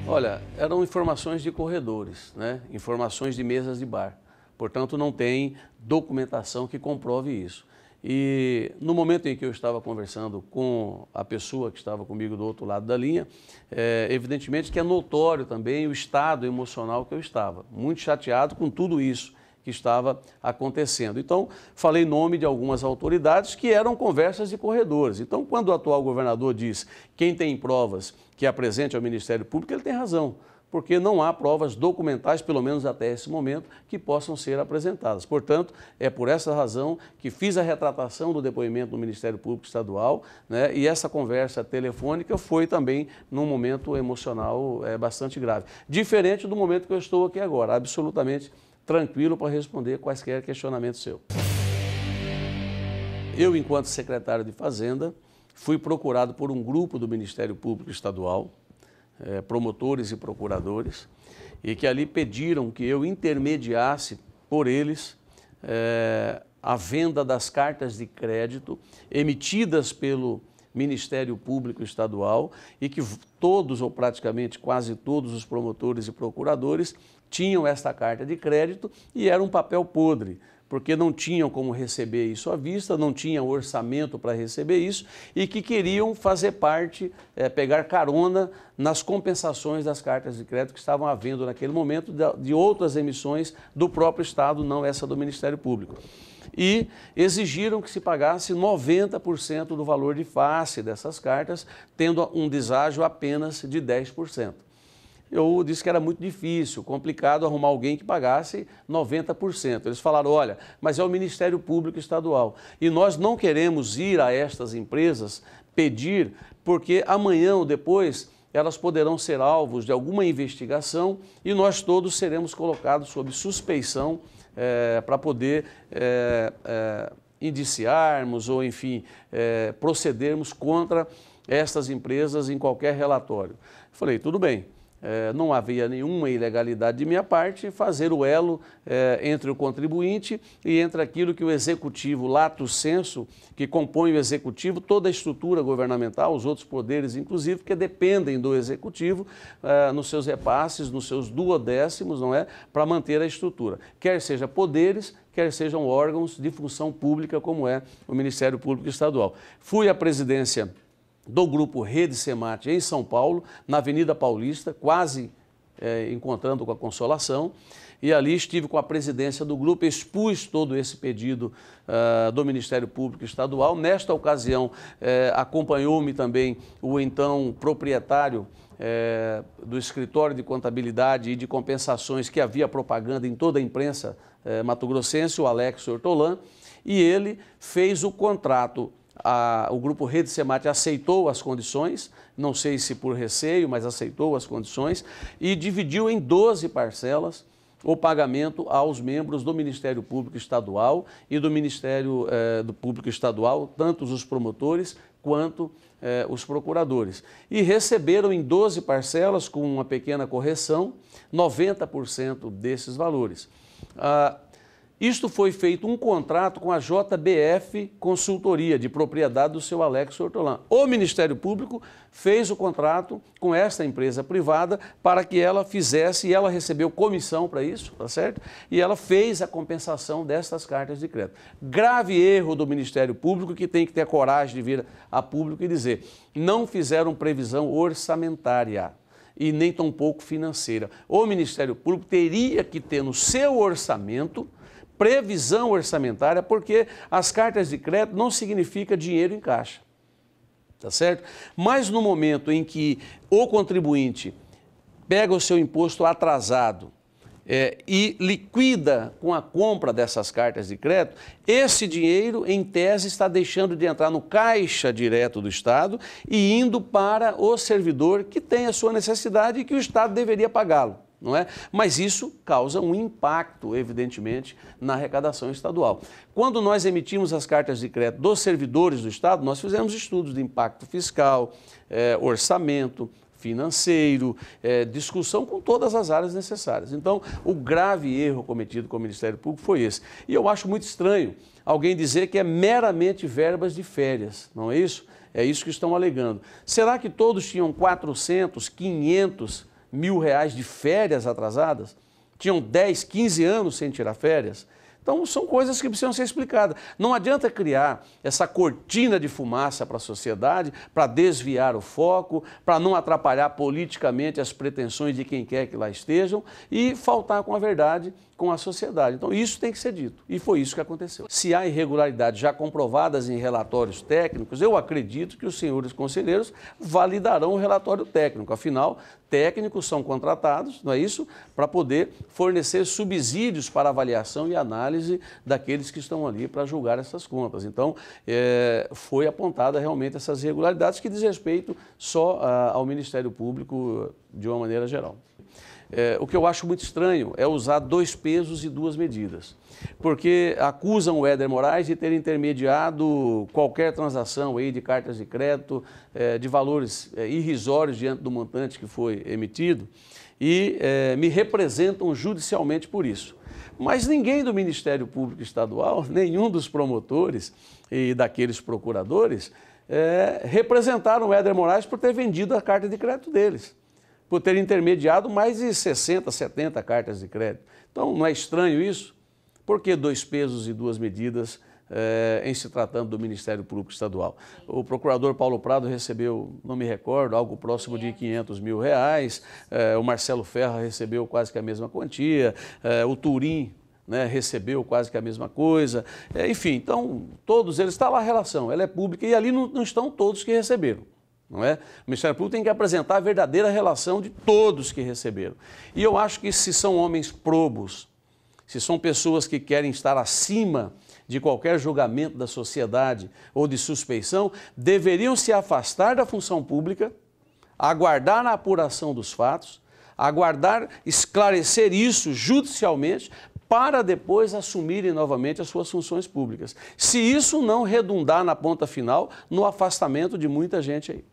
Olha, eram informações de corredores, né? Informações de mesas de bar. Portanto, não tem documentação que comprove isso. E no momento em que eu estava conversando com a pessoa que estava comigo do outro lado da linha, evidentemente que é notório também o estado emocional que eu estava. Muito chateado com tudo isso que estava acontecendo. Então, falei em nome de algumas autoridades que eram conversas de corredores. Então, quando o atual governador diz quem tem provas que apresente ao Ministério Público, ele tem razão, porque não há provas documentais, pelo menos até esse momento, que possam ser apresentadas. Portanto, é por essa razão que fiz a retratação do depoimento do Ministério Público Estadual, né, e essa conversa telefônica foi também num momento emocional bastante grave. Diferente do momento que eu estou aqui agora, absolutamente tranquilo para responder quaisquer questionamentos seus. Eu, enquanto secretário de Fazenda, fui procurado por um grupo do Ministério Público Estadual, promotores e procuradores, e que ali pediram que eu intermediasse por eles a venda das cartas de crédito emitidas pelo Ministério Público Estadual e que todos ou praticamente quase todos os promotores e procuradores tinham esta carta de crédito e era um papel podre, porque não tinham como receber isso à vista, não tinham orçamento para receber isso e que queriam fazer parte, pegar carona nas compensações das cartas de crédito que estavam havendo naquele momento de outras emissões do próprio Estado, não essa do Ministério Público. E exigiram que se pagasse 90% do valor de face dessas cartas, tendo um deságio apenas de 10%. Eu disse que era muito difícil, complicado arrumar alguém que pagasse 90%. Eles falaram, olha, mas é o Ministério Público Estadual e nós não queremos ir a estas empresas pedir, porque amanhã ou depois elas poderão ser alvos de alguma investigação e nós todos seremos colocados sob suspeição para poder indiciarmos ou, enfim, procedermos contra estas empresas em qualquer relatório. Falei, tudo bem. Não havia nenhuma ilegalidade de minha parte, fazer o elo entre o contribuinte e entre aquilo que o executivo, lato sensu, que compõe o executivo, toda a estrutura governamental, os outros poderes inclusive, que dependem do executivo nos seus repasses, nos seus duodécimos, não é, para manter a estrutura, quer seja poderes, quer sejam órgãos de função pública, como é o Ministério Público Estadual. Fui à presidência do grupo Rede Semate em São Paulo, na Avenida Paulista, quase encontrando com a Consolação, e ali estive com a presidência do grupo, expus todo esse pedido do Ministério Público Estadual. Nesta ocasião, acompanhou-me também o então proprietário do escritório de contabilidade e de compensações que havia propaganda em toda a imprensa mato-grossense, o Alex Hortolã, e ele fez o contrato. O grupo Rede Semate aceitou as condições, não sei se por receio, mas aceitou as condições e dividiu em 12 parcelas o pagamento aos membros do Ministério Público Estadual e do Ministério do Público Estadual, tanto os promotores quanto os procuradores. E receberam em 12 parcelas, com uma pequena correção, 90% desses valores. Isto foi feito um contrato com a JBF Consultoria, de propriedade do seu Alex Hortolã. O Ministério Público fez o contrato com esta empresa privada para que ela fizesse, e ela recebeu comissão para isso, tá certo? E ela fez a compensação destas cartas de crédito. Grave erro do Ministério Público, que tem que ter a coragem de vir a público e dizer, não fizeram previsão orçamentária e nem tampouco financeira. O Ministério Público teria que ter no seu orçamento previsão orçamentária, porque as cartas de crédito não significa dinheiro em caixa, tá certo? Mas no momento em que o contribuinte pega o seu imposto atrasado e liquida com a compra dessas cartas de crédito, esse dinheiro, em tese, está deixando de entrar no caixa direto do Estado e indo para o servidor que tem a sua necessidade e que o Estado deveria pagá-lo. Não é? Mas isso causa um impacto, evidentemente, na arrecadação estadual. Quando nós emitimos as cartas de crédito dos servidores do Estado, nós fizemos estudos de impacto fiscal, orçamento, financeiro, discussão com todas as áreas necessárias. Então, o grave erro cometido com o Ministério Público foi esse. E eu acho muito estranho alguém dizer que é meramente verbas de férias, não é isso? É isso que estão alegando. Será que todos tinham 400, 500 R$ 1.000 de férias atrasadas, tinham 10, 15 anos sem tirar férias. Então, são coisas que precisam ser explicadas. Não adianta criar essa cortina de fumaça para a sociedade, para desviar o foco, para não atrapalhar politicamente as pretensões de quem quer que lá estejam e faltar com a verdade com a sociedade. Então, isso tem que ser dito. E foi isso que aconteceu. Se há irregularidades já comprovadas em relatórios técnicos, eu acredito que os senhores conselheiros validarão o relatório técnico. Afinal, técnicos são contratados, não é isso? Para poder fornecer subsídios para avaliação e análise daqueles que estão ali para julgar essas contas. Então, foi apontada realmente essas irregularidades que diz respeito só ao Ministério Público de uma maneira geral. O que eu acho muito estranho é usar 2 pesos e 2 medidas, porque acusam o Éder Moraes de ter intermediado qualquer transação aí de cartas de crédito de valores irrisórios diante do montante que foi emitido e me representam judicialmente por isso. Mas ninguém do Ministério Público Estadual, nenhum dos promotores e daqueles procuradores representaram o Éder Moraes por ter vendido a carta de crédito deles, por ter intermediado mais de 60, 70 cartas de crédito. Então, não é estranho isso? Por que 2 pesos e 2 medidas em se tratando do Ministério Público Estadual? O procurador Paulo Prado recebeu, não me recordo, algo próximo de R$500 mil, o Marcelo Ferra recebeu quase que a mesma quantia, o Turim, né, recebeu quase que a mesma coisa, enfim, então todos eles, está lá a relação, ela é pública e ali não estão todos que receberam. Não é? O Ministério Público tem que apresentar a verdadeira relação de todos que receberam. E eu acho que se são homens probos, se são pessoas que querem estar acima de qualquer julgamento da sociedade ou de suspeição, deveriam se afastar da função pública, aguardar a apuração dos fatos, aguardar esclarecer isso judicialmente, para depois assumirem novamente as suas funções públicas. Se isso não redundar na ponta final, no afastamento de muita gente aí.